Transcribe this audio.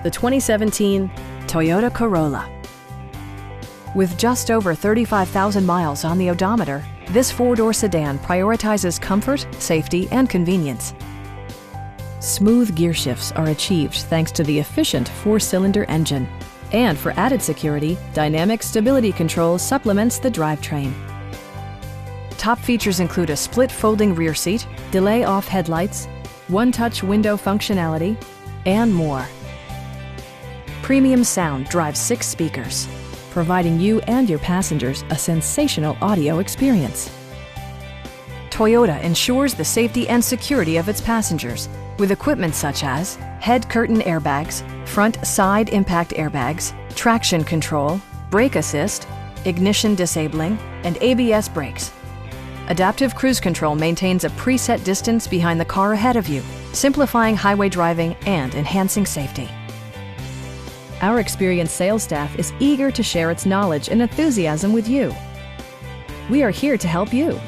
the 2017 Toyota Corolla. With just over 35,000 miles on the odometer, this four-door sedan prioritizes comfort, safety, and convenience. Smooth gear shifts are achieved thanks to the efficient four-cylinder engine. And for added security, dynamic stability control supplements the drivetrain. Top features include a split folding rear seat, delay-off headlights, one-touch window functionality, and more. Premium sound drives 6 speakers, providing you and your passengers a sensational audio experience. Toyota ensures the safety and security of its passengers with equipment such as head curtain airbags, front side impact airbags, traction control, brake assist, ignition disabling, and ABS brakes. Adaptive Cruise Control maintains a preset distance behind the car ahead of you, simplifying highway driving and enhancing safety. Our experienced sales staff is eager to share its knowledge and enthusiasm with you. We are here to help you.